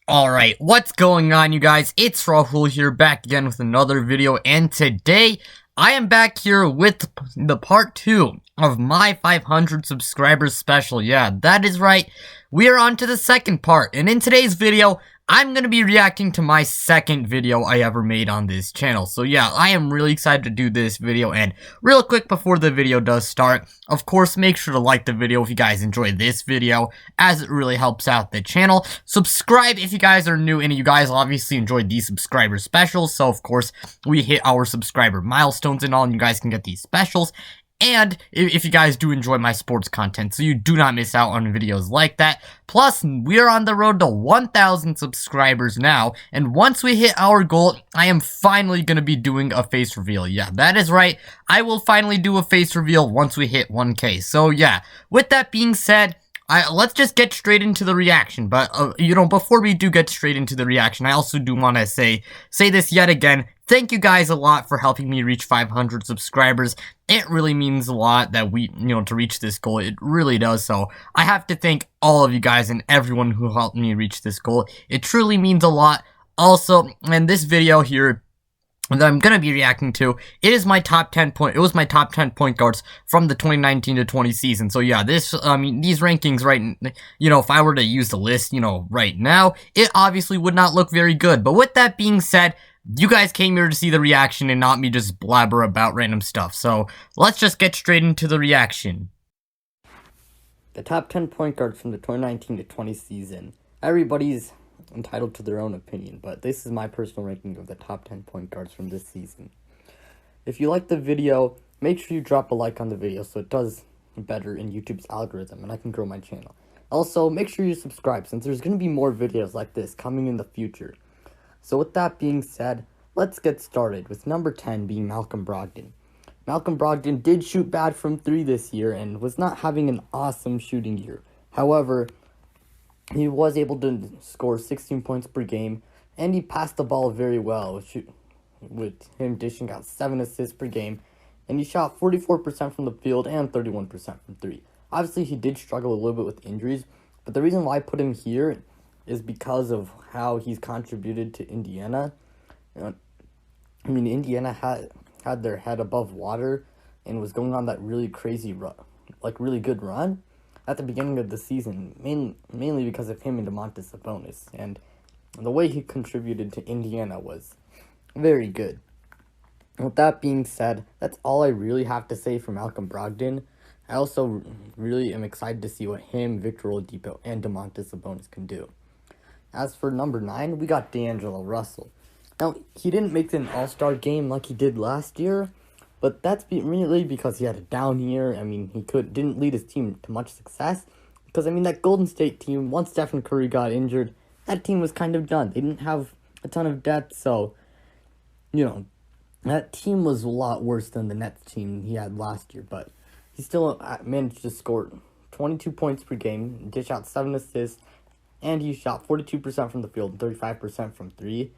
Alright, what's going on, you guys? It's Rahul here, back again with another video, and today I am back here with the part 2 of my 500 subscribers special. Yeah, that is right. We are on to the second part, and in today's video, I'm going to be reacting to my second video I ever made on this channel. So yeah, I am really excited to do this video, and real quick before the video does start, of course, make sure to like the video if you guys enjoy this video, as it really helps out the channel. Subscribe if you guys are new, and you guys obviously enjoyed these subscriber specials, so of course, we hit our subscriber milestones and all, and you guys can get these specials. And if you guys do enjoy my sports content, so you do not miss out on videos like that. Plus, we are on the road to 1,000 subscribers now, and once we hit our goal, I am finally going to be doing a face reveal. Yeah, that is right. I will finally do a face reveal once we hit 1K. So yeah, with that being said, let's just get straight into the reaction. But, before we do get straight into the reaction, I also do want to say this yet again. Thank you guys a lot for helping me reach 500 subscribers. It really means a lot that to reach this goal. It really does. So I have to thank all of you guys and everyone who helped me reach this goal. It truly means a lot. Also, in this video here that I'm gonna be reacting to, it was my top 10 point guards from the 2019 to 20 season. So yeah, these rankings, right, if I were to use the list, right now, it obviously would not look very good. But with that being said, you guys came here to see the reaction and not me just blabber about random stuff. So let's just get straight into the reaction. The top 10 point guards from the 2019 to 20 season. Everybody's entitled to their own opinion, but this is my personal ranking of the top 10 point guards from this season. If you like the video, make sure you drop a like on the video so it does better in YouTube's algorithm and I can grow my channel. Also, make sure you subscribe since there's going to be more videos like this coming in the future. So with that being said, let's get started with number 10 being Malcolm Brogdon. Malcolm Brogdon did shoot bad from 3 this year and was not having an awesome shooting year. However, he was able to score 16 points per game, and he passed the ball very well, with him dishing out 7 assists per game, and he shot 44% from the field and 31% from 3. Obviously, he did struggle a little bit with injuries, but the reason why I put him here is because of how he's contributed to Indiana. Indiana had their head above water and was going on that really crazy run, really good run at the beginning of the season, mainly because of him and Domantas Sabonis, and the way he contributed to Indiana was very good. With that being said, that's all I really have to say for Malcolm Brogdon. I also really am excited to see what him, Victor Oladipo, and Domantas Sabonis can do. As for number 9, we got D'Angelo Russell. Now, he didn't make an all-star game like he did last year, but that's really because he had a down year. He didn't lead his team to much success, because, that Golden State team, once Stephen Curry got injured, that team was kind of done. They didn't have a ton of depth, so, that team was a lot worse than the Nets team he had last year, but he still managed to score 22 points per game, dish out 7 assists, and he shot 42% from the field and 35% from 3.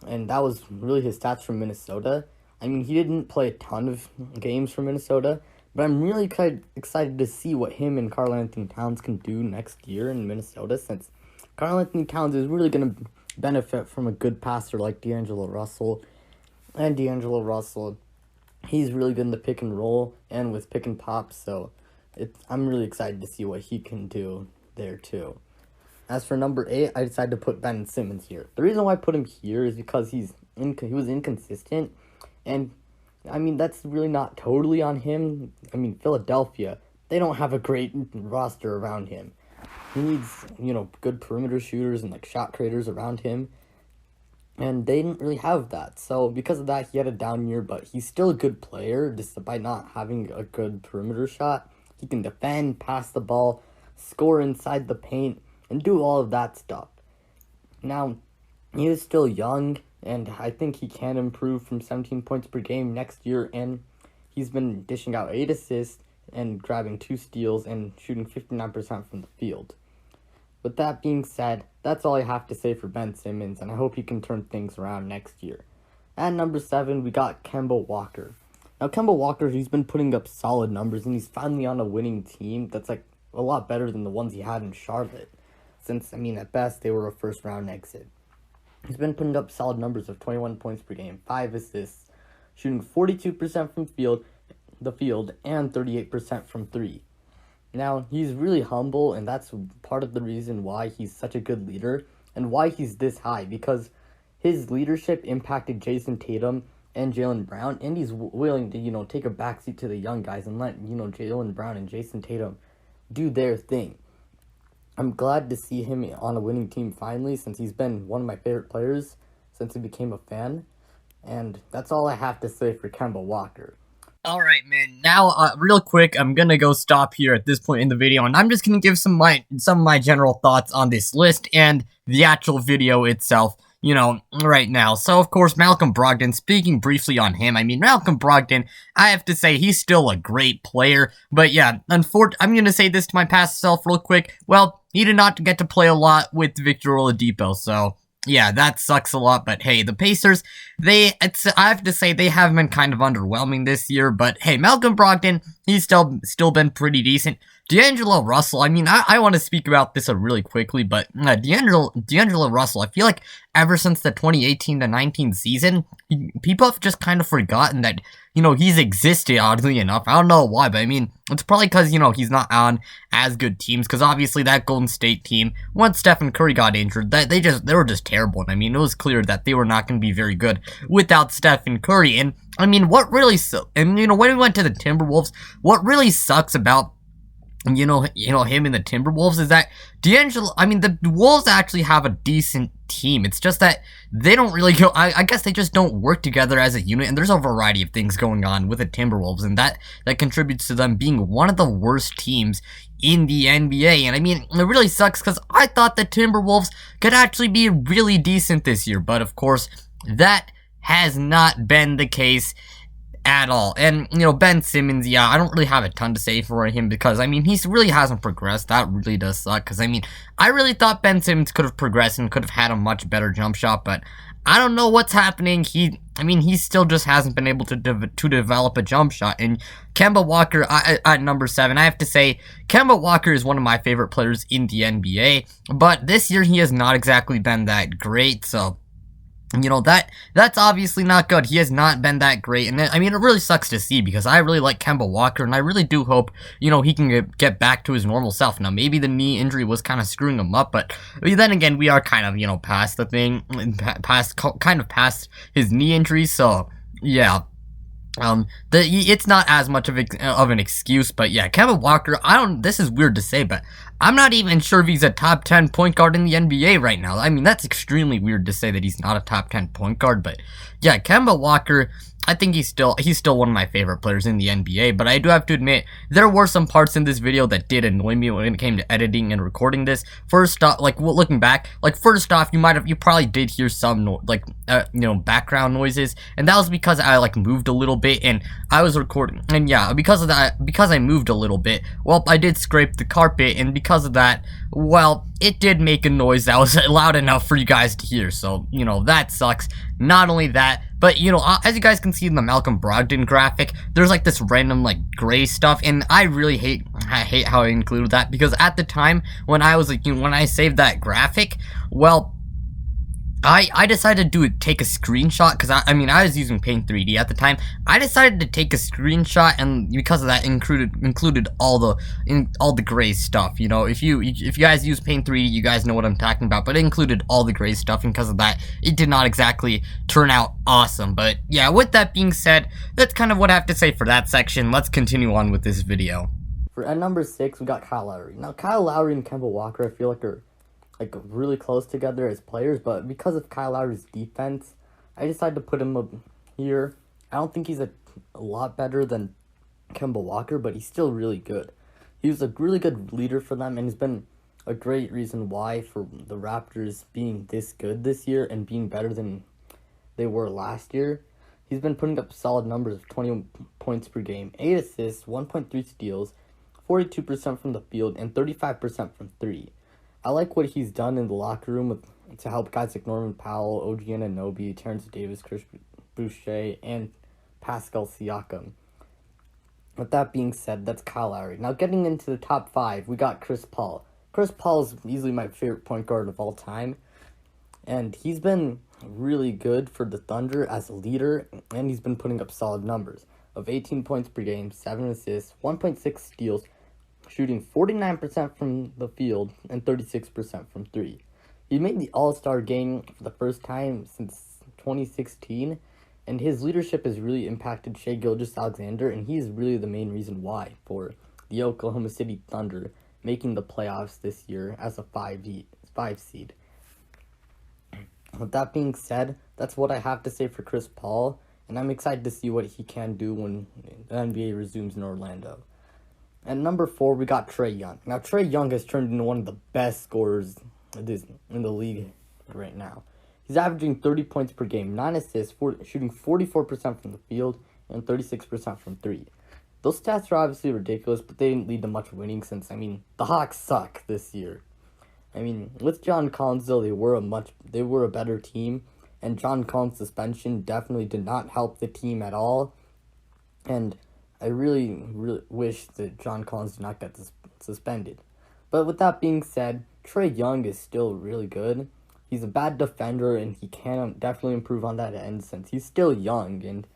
And that was really his stats from Minnesota. He didn't play a ton of games for Minnesota, but I'm really excited to see what him and Karl-Anthony Towns can do next year in Minnesota, since Karl-Anthony Towns is really going to benefit from a good passer like D'Angelo Russell. And D'Angelo Russell, he's really good in the pick and roll and with pick and pop, so I'm really excited to see what he can do there too. As for number 8, I decided to put Ben Simmons here. The reason why I put him here is because he was inconsistent, and that's really not totally on him. Philadelphia, they don't have a great roster around him. He needs, good perimeter shooters and shot creators around him, and they didn't really have that. So because of that, he had a down year, but he's still a good player despite not having a good perimeter shot. He can defend, pass the ball, score inside the paint, and do all of that stuff. Now, he is still young, and I think he can improve from 17 points per game next year, and he's been dishing out 8 assists and grabbing 2 steals and shooting 59% from the field. With that being said, that's all I have to say for Ben Simmons, and I hope he can turn things around next year. At number 7, we got Kemba Walker. Now, Kemba Walker, he's been putting up solid numbers, and he's finally on a winning team that's a lot better than the ones he had in Charlotte. since, at best, they were a first-round exit. He's been putting up solid numbers of 21 points per game, 5 assists, shooting 42% from the field, and 38% from 3. Now, he's really humble, and that's part of the reason why he's such a good leader, and why he's this high, because his leadership impacted Jason Tatum and Jaylen Brown, and he's willing to, take a backseat to the young guys and let, Jaylen Brown and Jason Tatum do their thing. I'm glad to see him on a winning team finally, since he's been one of my favorite players since he became a fan. And that's all I have to say for Kemba Walker. Alright, man. Now, real quick, I'm gonna go stop here at this point in the video, and I'm just gonna give some of my general thoughts on this list and the actual video itself, right now. So, of course, Malcolm Brogdon, speaking briefly on him, Malcolm Brogdon, I have to say, he's still a great player, but yeah, I'm gonna say this to my past self real quick. Well, he did not get to play a lot with Victor Oladipo, so yeah, that sucks a lot, but hey, the Pacers, I have to say, they have been kind of underwhelming this year, but hey, Malcolm Brogdon, he's still been pretty decent. D'Angelo Russell, I want to speak about this really quickly, but D'Angelo Russell, I feel like ever since the 2018-19 season, people have just kind of forgotten that, he's existed, oddly enough. I don't know why, but it's probably because, he's not on as good teams, because obviously that Golden State team, once Stephen Curry got injured, they were just terrible, and it was clear that they were not going to be very good without Stephen Curry, and, what really, when we went to the Timberwolves, what really sucks about him and the Timberwolves is that the Wolves actually have a decent team. It's just that they don't really go, I guess they just don't work together as a unit, and there's a variety of things going on with the Timberwolves, and that contributes to them being one of the worst teams in the NBA, and it really sucks, because I thought the Timberwolves could actually be really decent this year, but of course, that has not been the case at all. And, Ben Simmons, yeah, I don't really have a ton to say for him because, he really hasn't progressed. That really does suck because, I really thought Ben Simmons could have progressed and could have had a much better jump shot, but I don't know what's happening. He still just hasn't been able to develop a jump shot. And Kemba Walker, at number 7, I have to say, Kemba Walker is one of my favorite players in the NBA, but this year he has not exactly been that great, so that's obviously not good. He has not been that great, and it really sucks to see because I really like Kemba Walker, and I really do hope, he can get back to his normal self. Now, maybe the knee injury was kind of screwing him up, but then again, we are kind of, past the thing, past his knee injury, so, yeah. It's not as much of an excuse, but yeah, Kemba Walker, this is weird to say, but I'm not even sure if he's a top 10 point guard in the NBA right now. That's extremely weird to say that he's not a top 10 point guard, but yeah, Kemba Walker, I think he's still one of my favorite players in the NBA, but I do have to admit, there were some parts in this video that did annoy me when it came to editing and recording this. First off, looking back, first off, you probably did hear some, background noises, and that was because I, moved a little bit, and I was recording, and yeah, because of that, because I moved a little bit, well, I did scrape the carpet, and because of that, well, it did make a noise that was loud enough for you guys to hear, so, that sucks. Not only that, but, as you guys can see in the Malcolm Brogdon graphic, there's, this random, gray stuff, and I really hate how I included that, because at the time, when I was, when I saved that graphic, well, I decided to take a screenshot, because I was using Paint 3D at the time. I decided to take a screenshot, and because of that, included all the gray stuff. If you guys use Paint 3D, you guys know what I'm talking about. But it included all the gray stuff, and because of that, it did not exactly turn out awesome. But yeah, with that being said, that's kind of what I have to say for that section. Let's continue on with this video. At number 6, we got Kyle Lowry. Now, Kyle Lowry and Kemba Walker, I feel like are really close together as players, but because of Kyle Lowry's defense, I decided to put him up here. I don't think he's a lot better than Kemba Walker, but he's still really good. He was a really good leader for them, and he's been a great reason why for the Raptors being this good this year and being better than they were last year. He's been putting up solid numbers of 20 points per game, 8 assists, 1.3 steals, 42% from the field, and 35% from 3. I like what he's done in the locker room to help guys like Norman Powell, OG Anunoby, Terrence Davis, Chris Boucher, and Pascal Siakam. With that being said, that's Kyle Lowry. Now getting into the top 5, we got Chris Paul, Chris Paul is easily my favorite point guard of all time, and he's been really good for the Thunder as a leader, and he's been putting up solid numbers of 18 points per game, 7 assists, 1.6 steals, shooting 49% from the field and 36% from three. He made the All-Star game for the first time since 2016, and his leadership has really impacted Shai Gilgeous-Alexander, and he's really the main reason why for the Oklahoma City Thunder making the playoffs this year as a 5 seed. With that being said, that's what I have to say for Chris Paul, and I'm excited to see what he can do when the NBA resumes in Orlando. At number 4, we got Trey Young. Now, Trey Young has turned into one of the best scorers in the league right now. He's averaging 30 points per game, 9 assists, shooting 44% from the field, and 36% from three. Those stats are obviously ridiculous, but they didn't lead to much winning since, the Hawks suck this year. With John Collins, though, they were a better team, and John Collins' suspension definitely did not help the team at all, and I really wish that John Collins did not get suspended. But with that being said, Trey Young is still really good. He's a bad defender, and he can definitely improve on that end since he's still young, and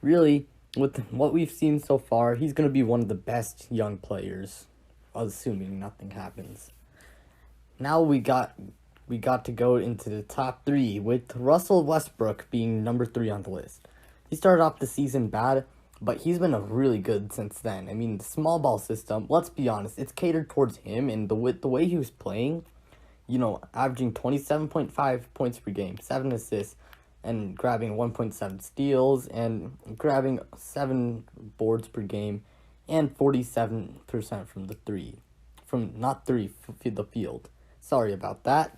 really, with what we've seen so far, he's going to be one of the best young players, assuming nothing happens. Now we got to go into the top 3 with Russell Westbrook being number 3 on the list. He started off the season bad, but he's been really good since then. The small ball system, let's be honest, it's catered towards him, and the way he was playing, averaging 27.5 points per game, 7 assists, and grabbing 1.7 steals, and grabbing 7 boards per game, and 47% from the field. Sorry about that.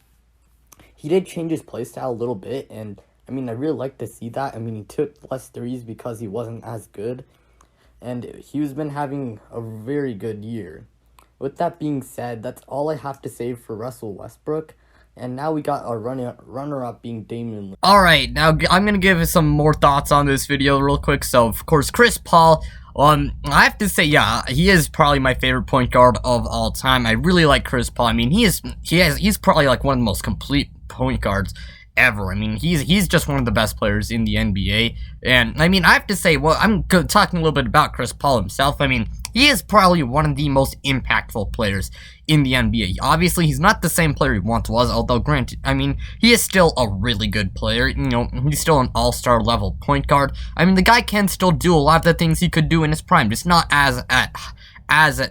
He did change his play style a little bit, and I really like to see that. He took less threes because he wasn't as good, and he's been having a very good year. With that being said, that's all I have to say for Russell Westbrook. And now we got our runner-up being Damien Lillard. Alright, now I'm going to give some more thoughts on this video real quick. So, of course, Chris Paul, I have to say, yeah, he is probably my favorite point guard of all time. I really like Chris Paul. he's probably like one of the most complete point guards ever. He's just one of the best players in the NBA. And, I have to say, well, I'm talking a little bit about Chris Paul himself. He is probably one of the most impactful players in the NBA. Obviously, he's not the same player he once was, although granted, he is still a really good player. He's still an all-star level point guard. The guy can still do a lot of the things he could do in his prime, just not as high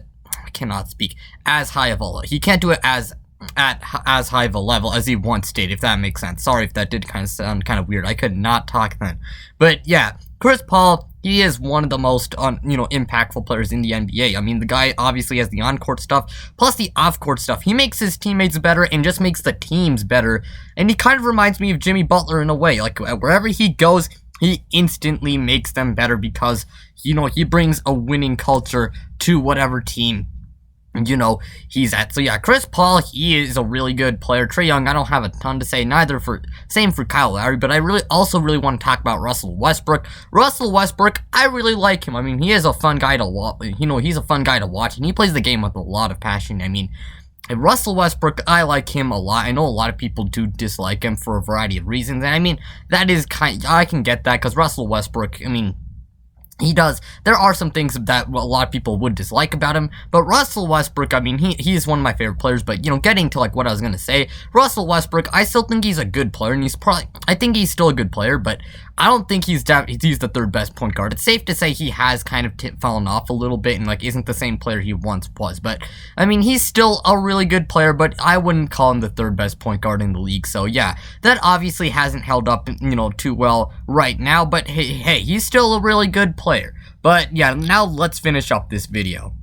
of a level. He can't do it as high of a level as he once did, if that makes sense. Sorry if that did kind of sound kind of weird. I could not talk then. But yeah, Chris Paul, he is one of the most, impactful players in the NBA. The guy obviously has the on-court stuff, plus the off-court stuff. He makes his teammates better and just makes the teams better. And he kind of reminds me of Jimmy Butler in a way. Like, wherever he goes, he instantly makes them better because, he brings a winning culture to whatever team he's at. So yeah, Chris Paul, he is a really good player. Trey Young, I don't have a ton to say, same for Kyle Lowry, but I also really want to talk about Russell Westbrook. Russell Westbrook, I really like him. He is a fun guy to watch. He's a fun guy to watch, and he plays the game with a lot of passion. Russell Westbrook, I like him a lot. I know a lot of people do dislike him for a variety of reasons, and that is I can get that, because Russell Westbrook, there are some things that a lot of people would dislike about him, but Russell Westbrook, he's one of my favorite players, but, getting to, what I was gonna say, Russell Westbrook, I still think he's a good player, and I think he's still a good player, but I don't think he's the third best point guard. It's safe to say he has kind of fallen off a little bit, and, isn't the same player he once was, but, he's still a really good player, but I wouldn't call him the third best point guard in the league, so, yeah, that obviously hasn't held up, too well right now, but hey, he's still a really good player. But yeah, now let's finish up this video.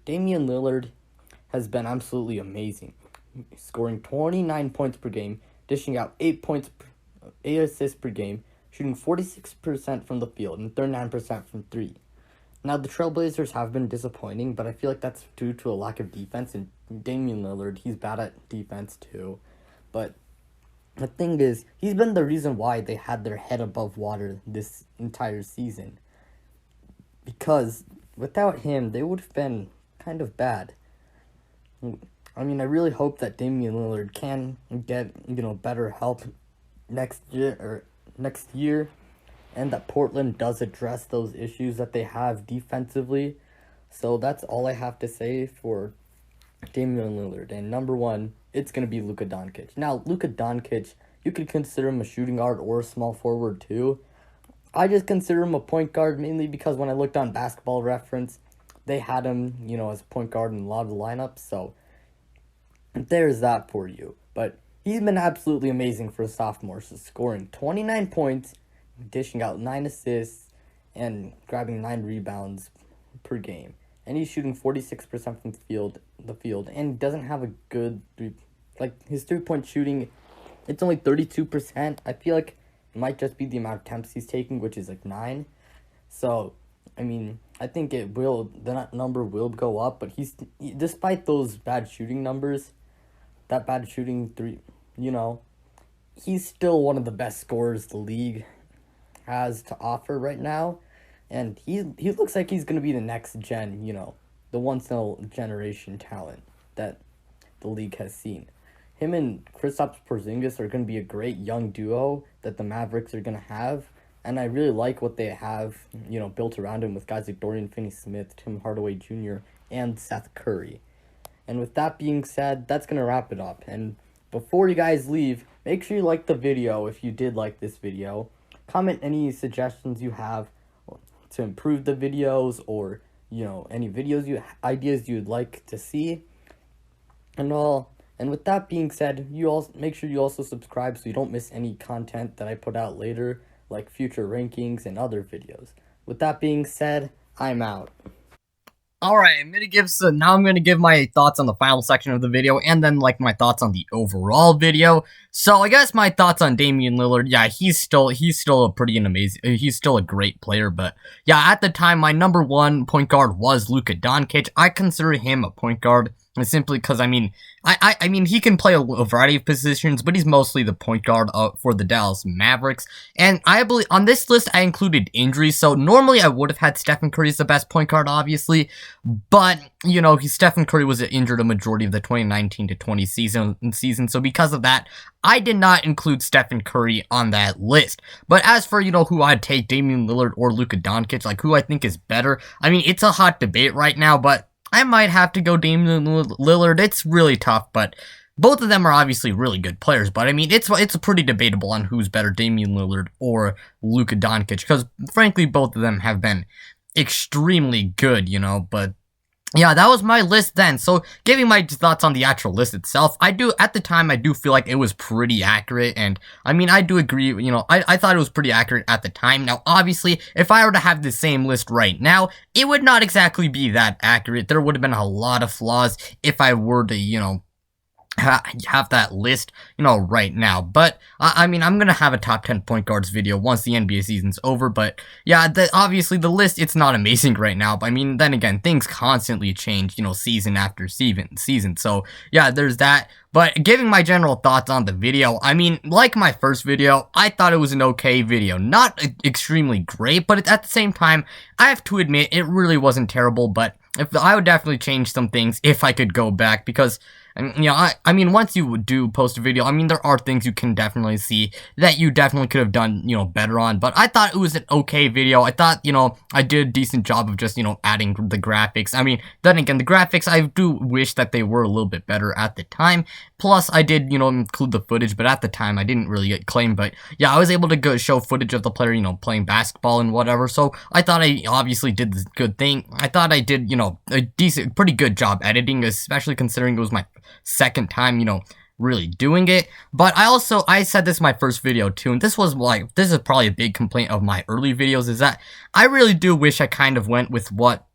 Damien Lillard has been absolutely amazing, scoring 29 points per game, dishing out 8 assists per game, shooting 46% from the field and 39% from three. Now, the Trailblazers have been disappointing, but I feel like that's due to a lack of defense, and Damien Lillard, he's bad at defense too. But the thing is, he's been the reason why they had their head above water this entire season. Because without him, they would have been kind of bad. I mean, I really hope that Damien Lillard can get, better help next year, and that Portland does address those issues that they have defensively. So that's all I have to say for Damien Lillard. And number one, it's going to be Luca Doncic. Now, Luca Doncic, you could consider him a shooting guard or a small forward too. I just consider him a point guard mainly because when I looked on Basketball Reference, they had him, as a point guard in a lot of the lineups. So there's that for you. But he's been absolutely amazing for a sophomore, so scoring 29 points, dishing out 9 assists, and grabbing 9 rebounds per game. And he's shooting 46% from the field, and doesn't have a good his 3-point shooting, it's only 32%. I feel like it might just be the amount of attempts he's taking, which is 9. So, I mean, I think that number will go up, but despite those bad shooting numbers, that bad shooting he's still one of the best scorers the league has to offer right now. And he looks like he's going to be the next gen, the once-in-a-generation talent that the league has seen. Him and Kristaps Porzingis are going to be a great young duo that the Mavericks are going to have. And I really like what they have, built around him with guys like Dorian Finney-Smith, Tim Hardaway Jr., and Seth Curry. And with that being said, that's going to wrap it up. And before you guys leave, make sure you like the video if you did like this video. Comment any suggestions you have to improve the videos, or any ideas you'd like to see and all. And with that being said, you also make sure you also subscribe so you don't miss any content that I put out later, like future rankings and other videos. With that being said, I'm out. Alright, now I'm gonna give my thoughts on the final section of the video, and then, my thoughts on the overall video. So, I guess my thoughts on Damien Lillard, yeah, he's still a pretty amazing, he's still a great player, but, yeah, at the time, my number 1 point guard was Luca Doncic. I consider him a point guard, simply because, I mean, he can play a variety of positions, but he's mostly the point guard for the Dallas Mavericks. And I believe on this list, I included injuries. So normally I would have had Stephen Curry as the best point guard, obviously. But, Stephen Curry was injured a majority of the 2019 to 20 season. So because of that, I did not include Stephen Curry on that list. But as for, who I'd take, Damian Lillard or Luca Doncic, who I think is better, I mean, it's a hot debate right now, but I might have to go Damien Lillard. It's really tough, but both of them are obviously really good players. But I mean, it's pretty debatable on who's better, Damien Lillard or Luca Doncic, because frankly, both of them have been extremely good, But yeah, that was my list then. So, giving my thoughts on the actual list itself, at the time, I do feel like it was pretty accurate, and, I mean, I do agree, I thought it was pretty accurate at the time. Now, obviously, if I were to have the same list right now, it would not exactly be that accurate. There would have been a lot of flaws if I were to, have that list, right now. But, I mean, I'm gonna have a top 10 point guards video once the NBA season's over, but, yeah, obviously the list, it's not amazing right now, but, I mean, then again, things constantly change, season after season, so, yeah, there's that. But giving my general thoughts on the video, I mean, like my first video, I thought it was an okay video. Not extremely great, but at the same time, I have to admit, it really wasn't terrible, but I would definitely change some things if I could go back, because I mean, once you do post a video, I mean, there are things you can definitely see that you definitely could have done, better on, but I thought it was an okay video. I thought, I did a decent job of just, adding the graphics. I mean, then again, the graphics, I do wish that they were a little bit better at the time. Plus, I did, include the footage, but at the time, I didn't really get claimed, but yeah, I was able to show footage of the player, playing basketball and whatever, so I thought I obviously did this good thing. I thought I did, a pretty good job editing, especially considering it was my second time, really doing it. But I said this in my first video too, and this is probably a big complaint of my early videos, is that I really do wish I kind of went with what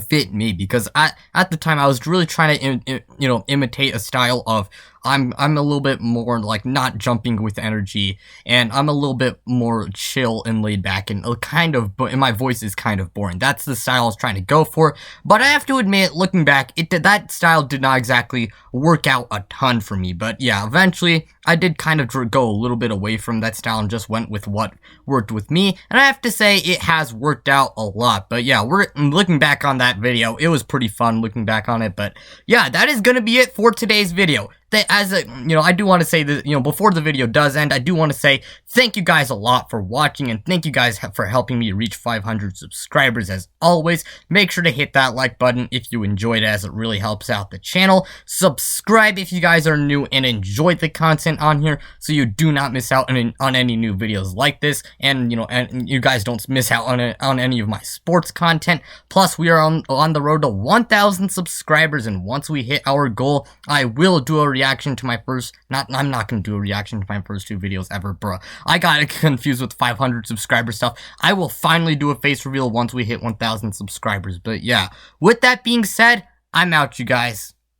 fit me, because at the time I was really trying to imitate a style of I'm a little bit more like not jumping with energy, and I'm a little bit more chill and laid back, and and my voice is kind of boring. That's the style I was trying to go for, but I have to admit, looking back, that style did not exactly work out a ton for me. But yeah, eventually I did kind of go a little bit away from that style and just went with what worked with me, and I have to say it has worked out a lot. But yeah, we're looking back on that video, it was pretty fun looking back on it. But yeah, that is gonna be it for today's video. I do want to say that, before the video does end, I do want to say thank you guys a lot for watching, and thank you guys for helping me reach 500 subscribers. As always, make sure to hit that like button if you enjoyed it, as it really helps out the channel. Subscribe if you guys are new and enjoyed the content on here, so you do not miss out on any new videos like this, and you guys don't miss out on any of my sports content. Plus, we are on the road to 1,000 subscribers, and once we hit our goal, I will do a reaction to my first, I'm not gonna do a reaction to my first 2 videos ever, bro. I got confused with 500 subscriber stuff. I will finally do a face reveal once we hit 1,000 subscribers. But yeah, with that being said, I'm out, you guys.